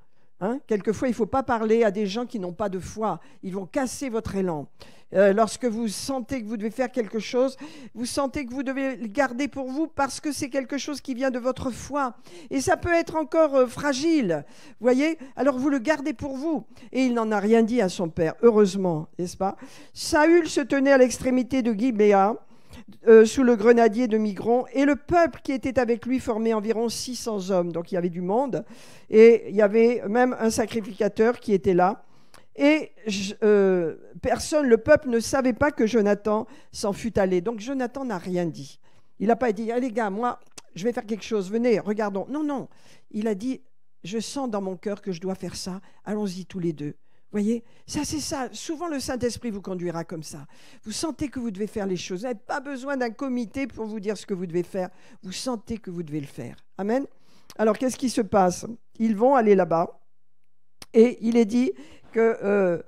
[SPEAKER 1] Hein, quelquefois, il ne faut pas parler à des gens qui n'ont pas de foi. Ils vont casser votre élan. Lorsque vous sentez que vous devez faire quelque chose, vous sentez que vous devez le garder pour vous parce que c'est quelque chose qui vient de votre foi. Et ça peut être encore fragile, vous voyez. Alors vous le gardez pour vous. Et il n'en a rien dit à son père, heureusement, n'est-ce pas? Saül se tenait à l'extrémité de Gibéa, sous le grenadier de Migron, et le peuple qui était avec lui formait environ 600 hommes. Donc il y avait du monde, et il y avait même un sacrificateur qui était là. Et personne, le peuple ne savait pas que Jonathan s'en fût allé. Donc Jonathan n'a rien dit. Il n'a pas dit, allez les gars, moi, je vais faire quelque chose, venez, regardons. Non, non, il a dit, je sens dans mon cœur que je dois faire ça, allons-y tous les deux. Voyez, ça c'est ça. Souvent le Saint-Esprit vous conduira comme ça. Vous sentez que vous devez faire les choses. Vous n'avez pas besoin d'un comité pour vous dire ce que vous devez faire. Vous sentez que vous devez le faire. Amen. Alors qu'est-ce qui se passe? Ils vont aller là-bas et il est dit que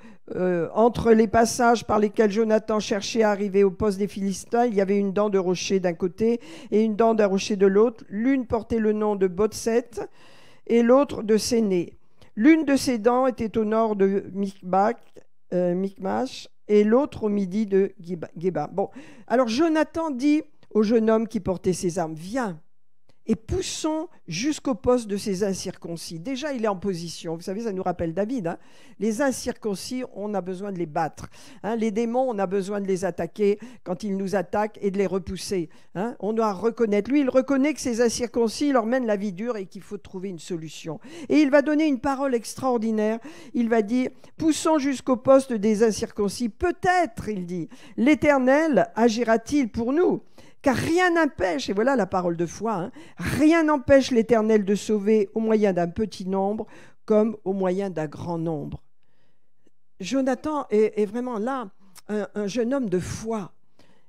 [SPEAKER 1] entre les passages par lesquels Jonathan cherchait à arriver au poste des Philistins, il y avait une dent de rocher d'un côté et une dent d'un rocher de l'autre. L'une portait le nom de Botset et l'autre de Séné. L'une de ces dents était au nord de Micmash et l'autre au midi de Geba. Bon, alors Jonathan dit au jeune homme qui portait ses armes, viens et poussons jusqu'au poste de ces incirconcis. Déjà, il est en position. Vous savez, ça nous rappelle David. Hein. Les incirconcis, on a besoin de les battre. Hein. Les démons, on a besoin de les attaquer quand ils nous attaquent et de les repousser. Hein. On doit reconnaître. Lui, il reconnaît que ces incirconcis leur mènent la vie dure et qu'il faut trouver une solution. Et il va donner une parole extraordinaire. Il va dire, poussons jusqu'au poste des incirconcis. Peut-être, il dit, l'Éternel agira-t-il pour nous ? Car rien n'empêche, et voilà la parole de foi, hein, rien n'empêche l'Éternel de sauver au moyen d'un petit nombre comme au moyen d'un grand nombre. Jonathan est vraiment là, un jeune homme de foi.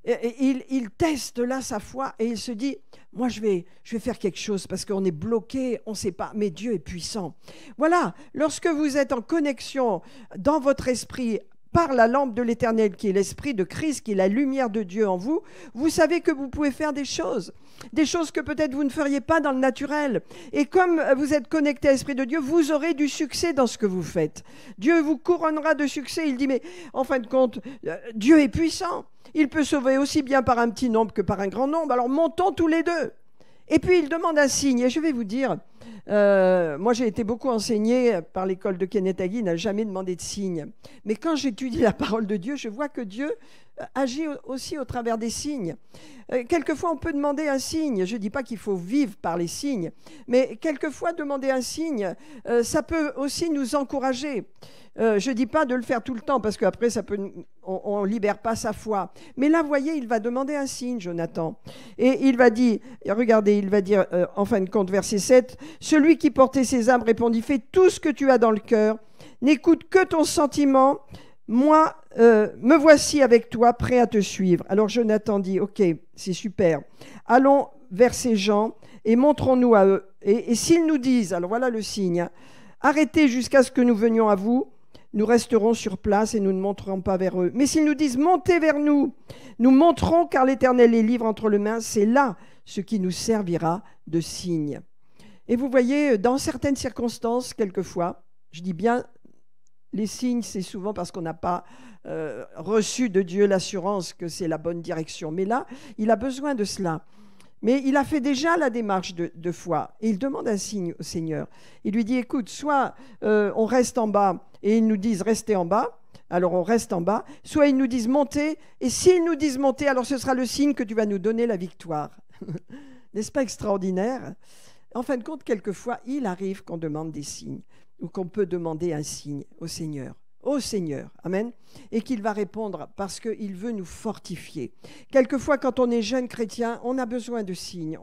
[SPEAKER 1] Il teste là sa foi et il se dit, moi je vais faire quelque chose parce qu'on est bloqué, on ne sait pas, mais Dieu est puissant. Voilà, lorsque vous êtes en connexion dans votre esprit par la lampe de l'Éternel, qui est l'Esprit de Christ, qui est la lumière de Dieu en vous, vous savez que vous pouvez faire des choses que peut-être vous ne feriez pas dans le naturel. Et comme vous êtes connecté à l'Esprit de Dieu, vous aurez du succès dans ce que vous faites. Dieu vous couronnera de succès. Il dit, mais en fin de compte, Dieu est puissant. Il peut sauver aussi bien par un petit nombre que par un grand nombre. Alors montons tous les deux. Et puis il demande un signe. Et je vais vous dire, moi j'ai été beaucoup enseigné par l'école de Kenneth Hagin, il n'a jamais demandé de signe. Mais quand j'étudie la parole de Dieu, je vois que Dieu agit aussi au travers des signes. Quelquefois on peut demander un signe. Je ne dis pas qu'il faut vivre par les signes, mais quelquefois demander un signe, ça peut aussi nous encourager. Je ne dis pas de le faire tout le temps parce qu'après on ne libère pas sa foi. Mais là, vous voyez, il va demander un signe, Jonathan. Et il va dire, regardez, il va dire en fin de compte, verset 7, « Celui qui portait ses armes répondit, fais tout ce que tu as dans le cœur, n'écoute que ton sentiment, moi, me voici avec toi, prêt à te suivre. » Alors Jonathan dit, « Ok, c'est super, allons vers ces gens et montrons-nous à eux. Et s'ils nous disent, alors voilà le signe, hein, arrêtez jusqu'à ce que nous venions à vous, nous resterons sur place et nous ne monterons pas vers eux. Mais s'ils nous disent, montez vers nous, nous monterons car l'Éternel les livre entre les mains. C'est là ce qui nous servira de signe. » Et vous voyez, dans certaines circonstances, quelquefois, je dis bien, les signes, c'est souvent parce qu'on n'a pas reçu de Dieu l'assurance que c'est la bonne direction. Mais là, il a besoin de cela. Mais il a fait déjà la démarche de foi et il demande un signe au Seigneur. Il lui dit, écoute, soit on reste en bas et ils nous disent restez en bas, alors on reste en bas, soit ils nous disent montez, et s'ils nous disent montez, alors ce sera le signe que tu vas nous donner la victoire. N'est-ce pas extraordinaire? En fin de compte, quelquefois, il arrive qu'on demande des signes ou qu'on peut demander un signe au Seigneur. Au Seigneur, amen, et qu'il va répondre parce qu'il veut nous fortifier. Quelquefois, quand on est jeune chrétien, on a besoin de signes,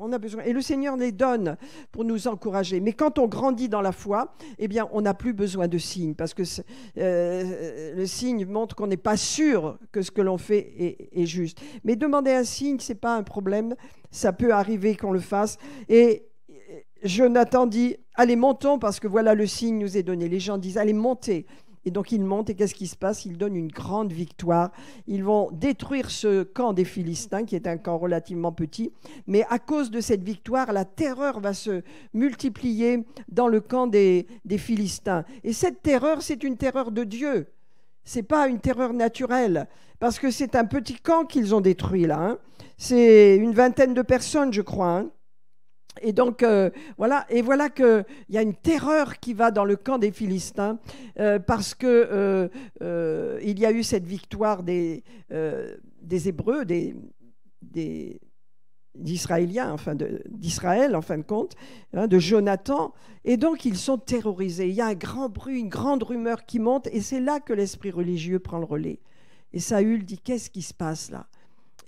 [SPEAKER 1] et le Seigneur les donne pour nous encourager. Mais quand on grandit dans la foi, eh bien, on n'a plus besoin de signes, parce que le signe montre qu'on n'est pas sûr que ce que l'on fait est juste. Mais demander un signe, ce n'est pas un problème, ça peut arriver qu'on le fasse, et Jonathan dit, allez, montons, parce que voilà, le signe nous est donné. Les gens disent, allez, montez. Et donc ils montent et qu'est-ce qui se passe? Ils donnent une grande victoire. Ils vont détruire ce camp des Philistins, qui est un camp relativement petit. Mais à cause de cette victoire, la terreur va se multiplier dans le camp des Philistins. Et cette terreur, c'est une terreur de Dieu. Ce n'est pas une terreur naturelle, parce que c'est un petit camp qu'ils ont détruit là. Hein. C'est une vingtaine de personnes, je crois. Hein. Et donc, voilà qu'il y a une terreur qui va dans le camp des Philistins parce qu'il y a eu cette victoire des Hébreux, des d'Israéliens, enfin d'Israël en fin de compte, hein, de Jonathan, et donc ils sont terrorisés. Il y a un grand bruit, une grande rumeur qui monte, et c'est là que l'esprit religieux prend le relais. Et Saül dit, qu'est-ce qui se passe là?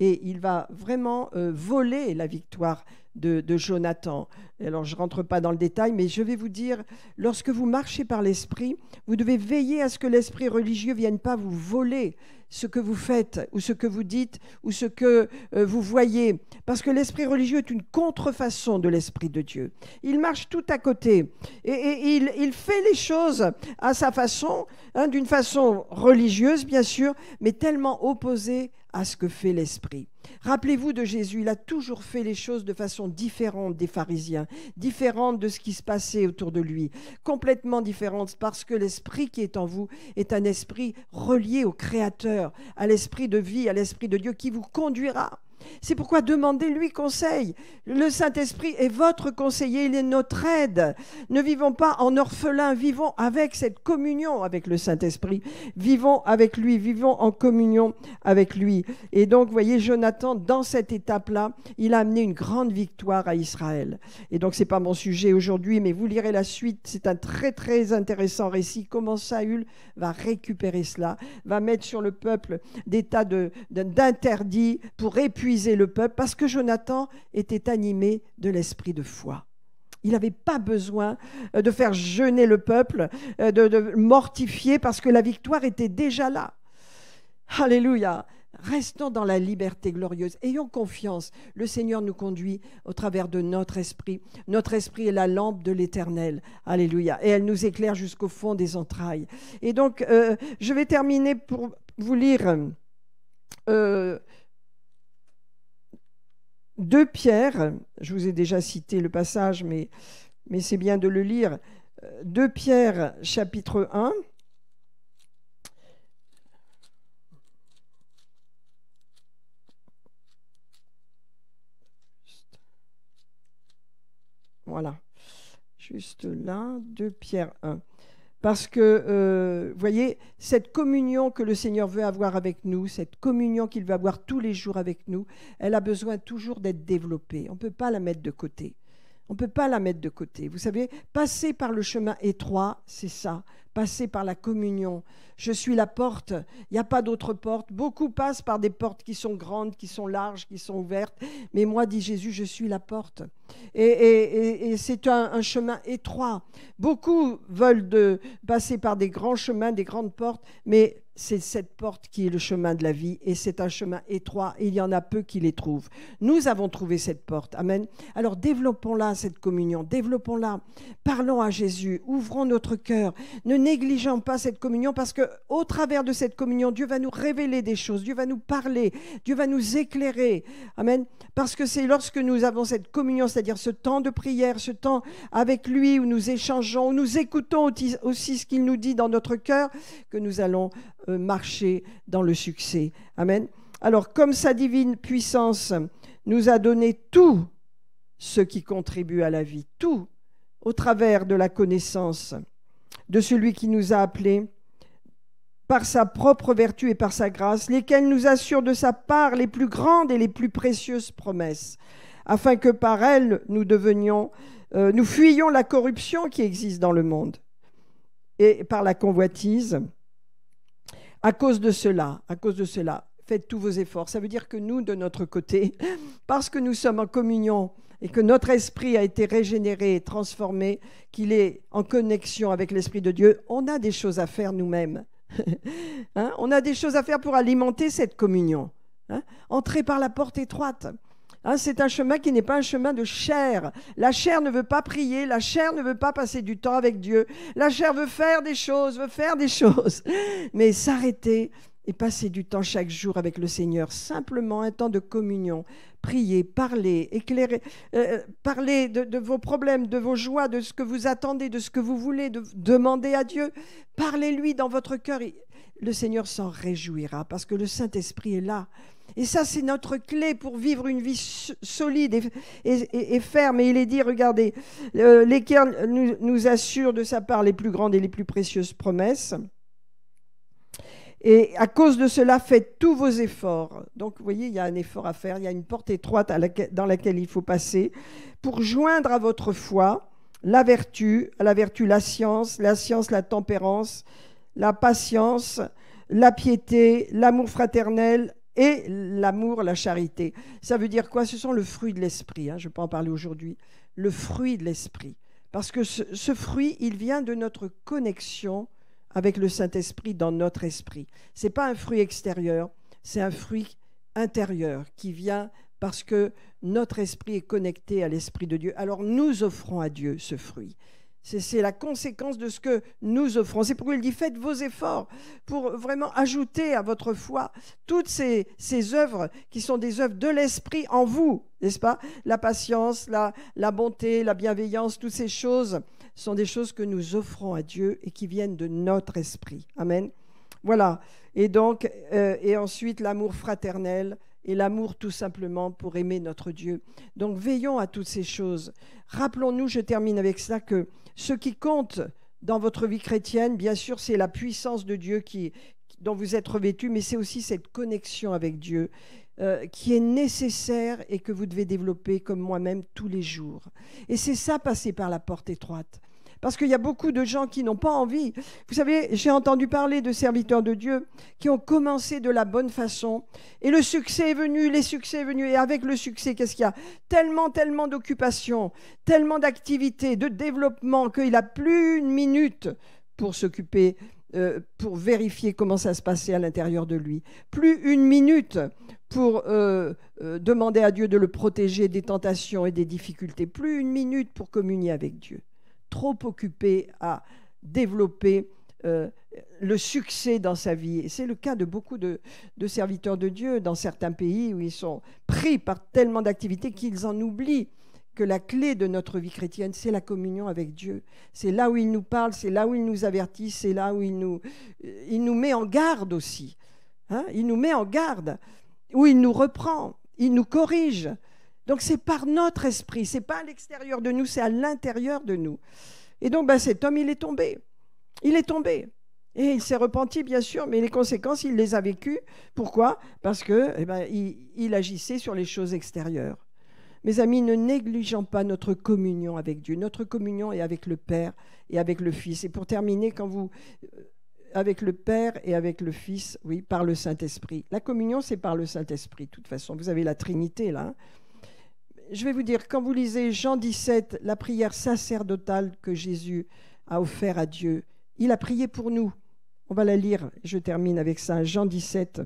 [SPEAKER 1] Et il va vraiment voler la victoire de Jonathan. Alors, je ne rentre pas dans le détail, mais je vais vous dire, lorsque vous marchez par l'esprit, vous devez veiller à ce que l'esprit religieux ne vienne pas vous voler ce que vous faites, ou ce que vous dites, ou ce que vous voyez. Parce que l'esprit religieux est une contrefaçon de l'esprit de Dieu. Il marche tout à côté. Et il fait les choses à sa façon, hein, d'une façon religieuse, bien sûr, mais tellement opposée à ce que fait l'esprit. Rappelez-vous de Jésus, il a toujours fait les choses de façon différente des pharisiens, différente de ce qui se passait autour de lui, complètement différente, parce que l'esprit qui est en vous est un esprit relié au Créateur, à l'esprit de vie, à l'esprit de Dieu qui vous conduira. C'est pourquoi demandez-lui conseil. Le Saint-Esprit est votre conseiller, il est notre aide. Ne vivons pas en orphelins, vivons avec cette communion avec le Saint-Esprit. Vivons avec lui, vivons en communion avec lui. Et donc, vous voyez, Jonathan, dans cette étape-là, il a amené une grande victoire à Israël. Et donc, ce n'est pas mon sujet aujourd'hui, mais vous lirez la suite. C'est un très, très intéressant récit. Comment Saül va récupérer cela, va mettre sur le peuple des tas d'interdits pour épuiser le peuple, parce que Jonathan était animé de l'esprit de foi. Il n'avait pas besoin de faire jeûner le peuple, de mortifier, parce que la victoire était déjà là. Alléluia. Restons dans la liberté glorieuse. Ayons confiance. Le Seigneur nous conduit au travers de notre esprit. Notre esprit est la lampe de l'Éternel. Alléluia. Et elle nous éclaire jusqu'au fond des entrailles. Et donc, je vais terminer pour vous lire 2 Pierre, je vous ai déjà cité le passage, mais c'est bien de le lire. 2 Pierre, chapitre 1. Voilà, juste là, 2 Pierre 1. Parce que, vous voyez, cette communion que le Seigneur veut avoir avec nous, cette communion qu'il veut avoir tous les jours avec nous, elle a besoin toujours d'être développée. On ne peut pas la mettre de côté. On ne peut pas la mettre de côté. Vous savez, passer par le chemin étroit, c'est ça. Passer par la communion. Je suis la porte. Il n'y a pas d'autre porte. Beaucoup passent par des portes qui sont grandes, qui sont larges, qui sont ouvertes. Mais moi, dit Jésus, je suis la porte. Et c'est un chemin étroit. Beaucoup veulent passer par des grands chemins, des grandes portes, mais c'est cette porte qui est le chemin de la vie, et c'est un chemin étroit, et il y en a peu qui les trouvent. Nous avons trouvé cette porte. Amen. Alors développons-la, cette communion, développons-la. Parlons à Jésus, ouvrons notre cœur. Ne négligeons pas cette communion, parce qu'au travers de cette communion, Dieu va nous révéler des choses, Dieu va nous parler, Dieu va nous éclairer. Amen. Parce que c'est lorsque nous avons cette communion, c'est-à-dire ce temps de prière, ce temps avec lui où nous échangeons, où nous écoutons aussi ce qu'il nous dit dans notre cœur, que nous allons marcher dans le succès. Amen. Alors, comme sa divine puissance nous a donné tout ce qui contribue à la vie, tout, au travers de la connaissance de celui qui nous a appelés par sa propre vertu et par sa grâce, lesquelles nous assurent de sa part les plus grandes et les plus précieuses promesses, afin que par elles nous fuyions la corruption qui existe dans le monde, et par la convoitise. À cause de cela, faites tous vos efforts. Ça veut dire que nous, de notre côté, parce que nous sommes en communion et que notre esprit a été régénéré, transformé, qu'il est en connexion avec l'Esprit de Dieu, on a des choses à faire nous-mêmes. On a des choses à faire pour alimenter cette communion. Entrez par la porte étroite. Hein, c'est un chemin qui n'est pas un chemin de chair. La chair ne veut pas prier, la chair ne veut pas passer du temps avec Dieu. La chair veut faire des choses, mais s'arrêter et passer du temps chaque jour avec le Seigneur, simplement un temps de communion, prier, parler, éclairer, parler de vos problèmes, de vos joies, de ce que vous attendez, de ce que vous voulez, demander à Dieu, parlez-lui dans votre cœur. Le Seigneur s'en réjouira parce que le Saint-Esprit est là. Et ça, c'est notre clé pour vivre une vie solide et ferme. Et il est dit, regardez, l'Éternel nous assure de sa part les plus grandes et les plus précieuses promesses. Et à cause de cela, faites tous vos efforts. Donc, vous voyez, il y a un effort à faire, il y a une porte étroite dans laquelle il faut passer pour joindre à votre foi la vertu, à la vertu la science, la tempérance, la patience, la piété, l'amour fraternel et l'amour, la charité. Ça veut dire quoi? Ce sont le fruit de l'esprit. Je ne vais pas en parler aujourd'hui. Le fruit de l'esprit. Parce que ce fruit, il vient de notre connexion avec le Saint-Esprit dans notre esprit. Ce n'est pas un fruit extérieur, c'est un fruit intérieur qui vient parce que notre esprit est connecté à l'Esprit de Dieu. Alors nous offrons à Dieu ce fruit. C'est la conséquence de ce que nous offrons. C'est pourquoi il dit, faites vos efforts pour vraiment ajouter à votre foi toutes ces œuvres qui sont des œuvres de l'esprit en vous, n'est-ce pas? La patience, la bonté, la bienveillance, toutes ces choses sont des choses que nous offrons à Dieu et qui viennent de notre esprit. Amen. Voilà. Et donc, et ensuite l'amour fraternel et l'amour tout simplement pour aimer notre Dieu. Donc veillons à toutes ces choses. Rappelons-nous, je termine avec cela, que ce qui compte dans votre vie chrétienne, bien sûr, c'est la puissance de Dieu dont vous êtes revêtus, mais c'est aussi cette connexion avec Dieu qui est nécessaire et que vous devez développer comme moi-même tous les jours. Et c'est ça, passer par la porte étroite. Parce qu'il y a beaucoup de gens qui n'ont pas envie. Vous savez, j'ai entendu parler de serviteurs de Dieu qui ont commencé de la bonne façon. Et le succès est venu, les succès est venu. Et avec le succès, qu'est-ce qu'il y a? Tellement d'occupations, tellement d'activités, de développement, qu'il n'a plus une minute pour s'occuper, pour vérifier comment ça se passait à l'intérieur de lui. Plus une minute pour demander à Dieu de le protéger des tentations et des difficultés. Plus une minute pour communier avec Dieu. Trop occupé à développer le succès dans sa vie. Et c'est le cas de beaucoup de serviteurs de Dieu dans certains pays où ils sont pris par tellement d'activités qu'ils en oublient que la clé de notre vie chrétienne, c'est la communion avec Dieu. C'est là où il nous parle, c'est là où il nous avertit, c'est là où il nous met en garde aussi. Il nous met en garde, où il nous reprend, il nous corrige. Donc c'est par notre esprit, c'est pas à l'extérieur de nous, c'est à l'intérieur de nous. Et donc cet homme, il est tombé. Il est tombé. Et il s'est repenti, bien sûr, mais les conséquences, il les a vécues. Pourquoi? Parce que il agissait sur les choses extérieures. Mes amis, ne négligeons pas notre communion avec Dieu. Notre communion est avec le Père et avec le Fils. Et pour terminer, avec le Père et avec le Fils, oui, par le Saint-Esprit. La communion, c'est par le Saint-Esprit, de toute façon. Vous avez la Trinité, là. Je vais vous dire, quand vous lisez Jean 17, la prière sacerdotale que Jésus a offerte à Dieu, il a prié pour nous. On va la lire, je termine avec ça, Jean 17.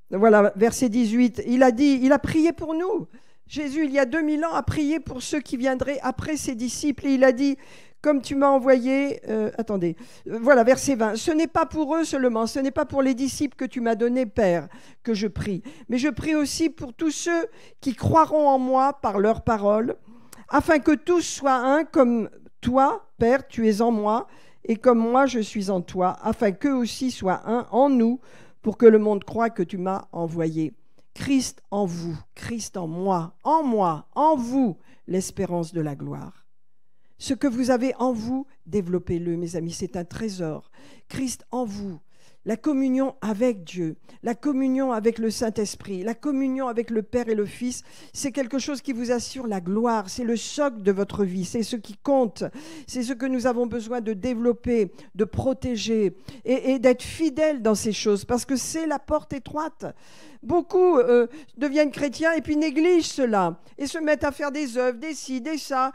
[SPEAKER 1] Voilà, verset 18, il a prié pour nous. Jésus, il y a 2000 ans, a prié pour ceux qui viendraient après ses disciples. Et il a dit, comme tu m'as envoyé, voilà, verset 20, ce n'est pas pour eux seulement, ce n'est pas pour les disciples que tu m'as donnés, Père, que je prie, mais je prie aussi pour tous ceux qui croiront en moi par leur parole, afin que tous soient un comme toi, Père, tu es en moi, et comme moi je suis en toi, afin qu'eux aussi soient un en nous, pour que le monde croie que tu m'as envoyé. Christ en vous, Christ en moi, en vous, l'espérance de la gloire. Ce que vous avez en vous, développez-le, mes amis, c'est un trésor. Christ en vous, la communion avec Dieu, la communion avec le Saint-Esprit, la communion avec le Père et le Fils, c'est quelque chose qui vous assure la gloire, c'est le socle de votre vie, c'est ce qui compte, c'est ce que nous avons besoin de développer, de protéger et d'être fidèles dans ces choses, parce que c'est la porte étroite. Beaucoup deviennent chrétiens et puis négligent cela et se mettent à faire des œuvres, des ci, des ça,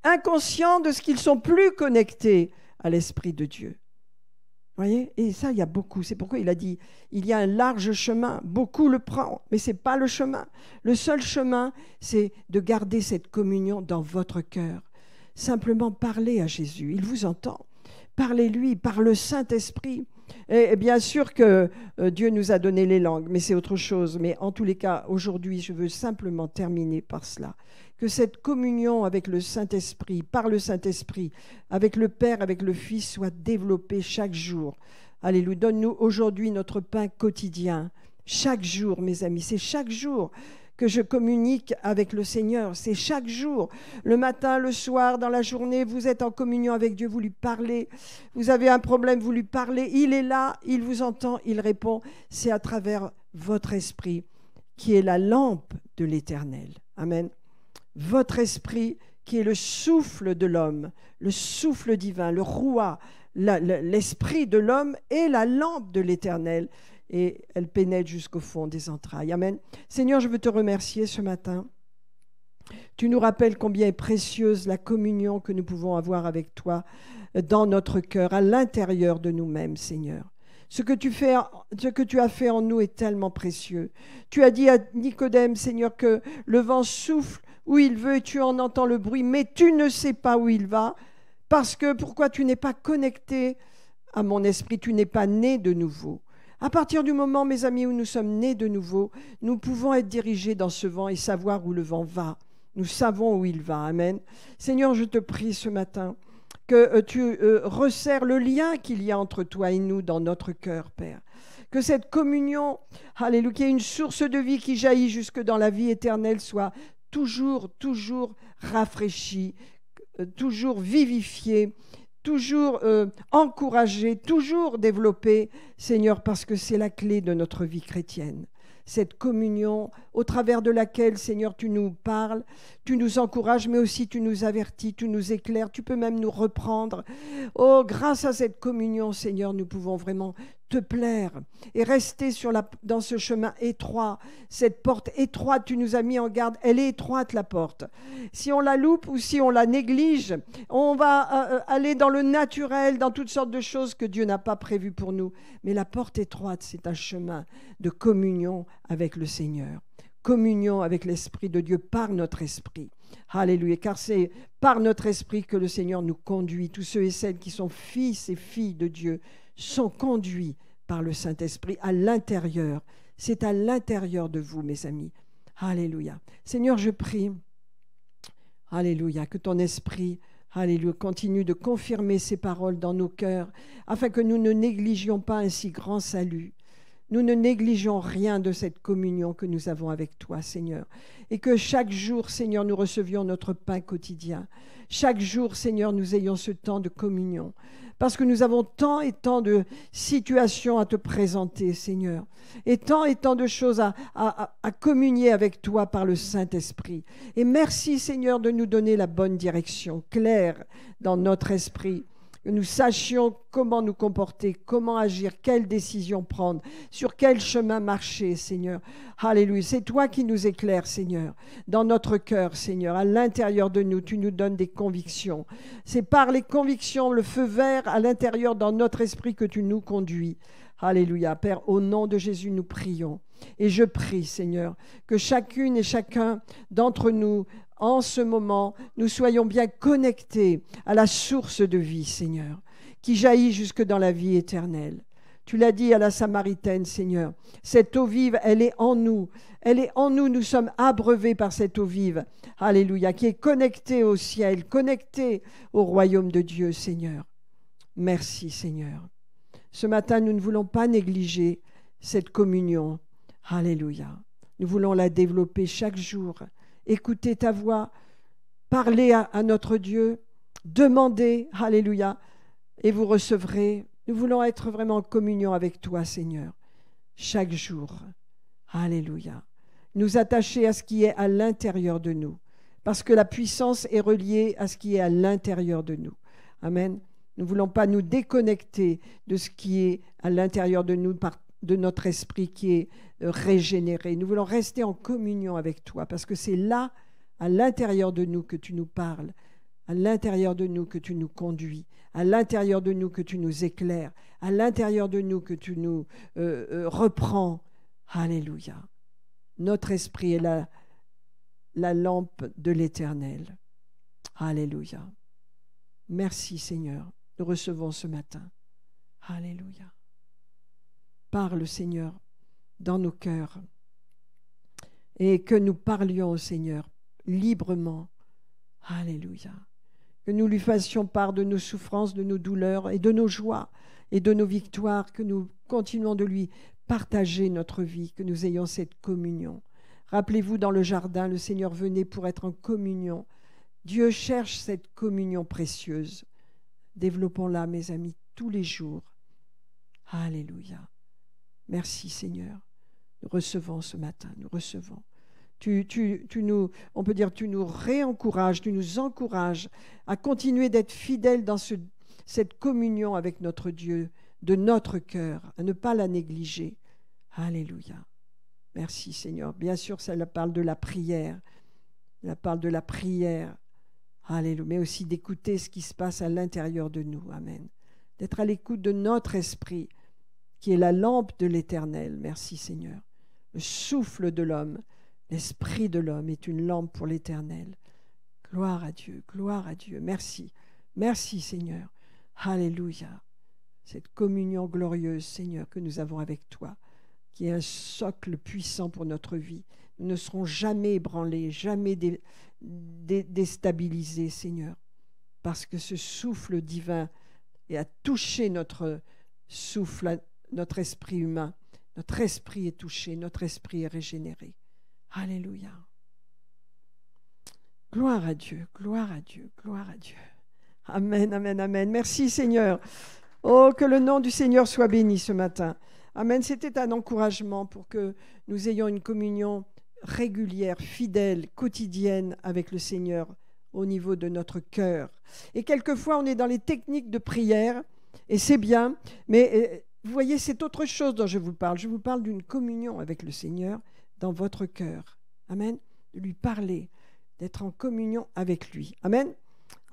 [SPEAKER 1] inconscients de ce qu'ils sont plus connectés à l'Esprit de Dieu. Voyez? Et ça, il y a beaucoup. C'est pourquoi il a dit, il y a un large chemin, beaucoup le prennent, mais ce n'est pas le chemin. Le seul chemin, c'est de garder cette communion dans votre cœur. Simplement parler à Jésus, il vous entend. Parlez-lui par le Saint-Esprit. Et bien sûr que Dieu nous a donné les langues, mais c'est autre chose. Mais en tous les cas, aujourd'hui, je veux simplement terminer par cela. Que cette communion avec le Saint-Esprit, par le Saint-Esprit, avec le Père, avec le Fils, soit développée chaque jour. Alléluia. Donne-nous aujourd'hui notre pain quotidien. Chaque jour, mes amis, c'est chaque jour que je communique avec le Seigneur. C'est chaque jour, le matin, le soir, dans la journée, vous êtes en communion avec Dieu, vous lui parlez. Vous avez un problème, vous lui parlez. Il est là, il vous entend, il répond. C'est à travers votre esprit qui est la lampe de l'Éternel. Amen. Votre esprit qui est le souffle de l'homme, le souffle divin, le roi, l'esprit de l'homme est la lampe de l'Éternel et elle pénètre jusqu'au fond des entrailles. Amen. Seigneur, je veux te remercier ce matin. Tu nous rappelles combien est précieuse la communion que nous pouvons avoir avec toi dans notre cœur, à l'intérieur de nous-mêmes, Seigneur. Ce que tu as fait en nous est tellement précieux. Tu as dit à Nicodème, Seigneur, que le vent souffle où il veut et tu en entends le bruit, mais tu ne sais pas où il va, parce que pourquoi tu n'es pas connecté à mon esprit, tu n'es pas né de nouveau. À partir du moment, mes amis, où nous sommes nés de nouveau, nous pouvons être dirigés dans ce vent et savoir où le vent va. Nous savons où il va. Amen. Seigneur, je te prie ce matin que tu resserres le lien qu'il y a entre toi et nous dans notre cœur, Père. Que cette communion, alléluia, qui est une source de vie qui jaillit jusque dans la vie éternelle, soit toujours rafraîchie, toujours vivifiée, toujours encouragée, toujours développée, Seigneur, parce que c'est la clé de notre vie chrétienne. Cette communion au travers de laquelle, Seigneur, tu nous parles, tu nous encourages, mais aussi tu nous avertis, tu nous éclaires, tu peux même nous reprendre. Oh, grâce à cette communion, Seigneur, nous pouvons vraiment te plaire et rester dans ce chemin étroit, cette porte étroite, tu nous as mis en garde, elle est étroite la porte. Si on la loupe ou si on la néglige, on va aller dans le naturel, dans toutes sortes de choses que Dieu n'a pas prévues pour nous. Mais la porte étroite, c'est un chemin de communion avec le Seigneur, communion avec l'Esprit de Dieu par notre esprit. Alléluia, car c'est par notre esprit que le Seigneur nous conduit. Tous ceux et celles qui sont fils et filles de Dieu sont conduits par le Saint-Esprit à l'intérieur. C'est à l'intérieur de vous, mes amis. Alléluia. Seigneur, je prie, alléluia, que ton esprit, alléluia, continue de confirmer ces paroles dans nos cœurs, afin que nous ne négligions pas un si grand salut. Nous ne négligeons rien de cette communion que nous avons avec toi, Seigneur. Et que chaque jour, Seigneur, nous recevions notre pain quotidien. Chaque jour, Seigneur, nous ayons ce temps de communion. Parce que nous avons tant et tant de situations à te présenter, Seigneur. Et tant de choses à communier avec toi par le Saint-Esprit. Et merci, Seigneur, de nous donner la bonne direction, claire dans notre esprit. Que nous sachions comment nous comporter, comment agir, quelles décisions prendre, sur quel chemin marcher, Seigneur. Alléluia. C'est toi qui nous éclaires, Seigneur, dans notre cœur, Seigneur. À l'intérieur de nous, tu nous donnes des convictions. C'est par les convictions, le feu vert à l'intérieur dans notre esprit que tu nous conduis. Alléluia. Père, au nom de Jésus, nous prions. Et je prie, Seigneur, que chacune et chacun d'entre nous, en ce moment, nous soyons bien connectés à la source de vie, Seigneur, qui jaillit jusque dans la vie éternelle. Tu l'as dit à la Samaritaine, Seigneur, cette eau vive, elle est en nous. Elle est en nous, nous sommes abreuvés par cette eau vive, alléluia, qui est connectée au ciel, connectée au royaume de Dieu, Seigneur. Merci, Seigneur. Ce matin, nous ne voulons pas négliger cette communion, alléluia. Nous voulons la développer chaque jour. Écoutez ta voix, parlez à notre Dieu, demandez, alléluia, et vous recevrez. Nous voulons être vraiment en communion avec toi, Seigneur, chaque jour. Alléluia. Nous attacher à ce qui est à l'intérieur de nous, parce que la puissance est reliée à ce qui est à l'intérieur de nous. Amen. Nous ne voulons pas nous déconnecter de ce qui est à l'intérieur de nous, de notre esprit qui est régénéré. Nous voulons rester en communion avec toi parce que c'est là, à l'intérieur de nous, que tu nous parles à l'intérieur de nous que tu nous conduis, à l'intérieur de nous que tu nous éclaires, à l'intérieur de nous que tu nous reprends. Alléluia. Notre esprit est la lampe de l'Éternel. Alléluia. Merci Seigneur, nous recevons ce matin. Alléluia. Parle Seigneur dans nos cœurs et que nous parlions au Seigneur librement. Alléluia. Que nous lui fassions part de nos souffrances, de nos douleurs et de nos joies et de nos victoires, que nous continuons de lui partager notre vie, que nous ayons cette communion. Rappelez-vous, dans le jardin, le Seigneur venait pour être en communion. Dieu cherche cette communion précieuse. Développons-la, mes amis, tous les jours. Alléluia. Merci Seigneur. Nous recevons ce matin, nous recevons. On peut dire, tu nous réencourages, tu nous encourages à continuer d'être fidèles dans cette communion avec notre Dieu, de notre cœur, à ne pas la négliger. Alléluia. Merci Seigneur. Bien sûr, ça parle de la prière. Ça parle de la prière. Alléluia. Mais aussi d'écouter ce qui se passe à l'intérieur de nous. Amen. D'être à l'écoute de notre esprit, qui est la lampe de l'Éternel. Merci Seigneur. Le souffle de l'homme, l'esprit de l'homme est une lampe pour l'Éternel. Gloire à Dieu, gloire à Dieu. Merci. Merci Seigneur. Alléluia. Cette communion glorieuse, Seigneur, que nous avons avec toi, qui est un socle puissant pour notre vie. Nous ne serons jamais ébranlés, jamais déstabilisés, Seigneur, parce que ce souffle divin a touché notre souffle, notre esprit humain. Notre esprit est touché, notre esprit est régénéré. Alléluia. Gloire à Dieu, gloire à Dieu, gloire à Dieu. Amen, amen, amen. Merci Seigneur. Oh, que le nom du Seigneur soit béni ce matin. Amen. C'était un encouragement pour que nous ayons une communion régulière, fidèle, quotidienne avec le Seigneur au niveau de notre cœur. Et quelquefois, on est dans les techniques de prière, et c'est bien, mais vous voyez, c'est autre chose dont je vous parle. Je vous parle d'une communion avec le Seigneur dans votre cœur. Amen. De lui parler, d'être en communion avec lui. Amen.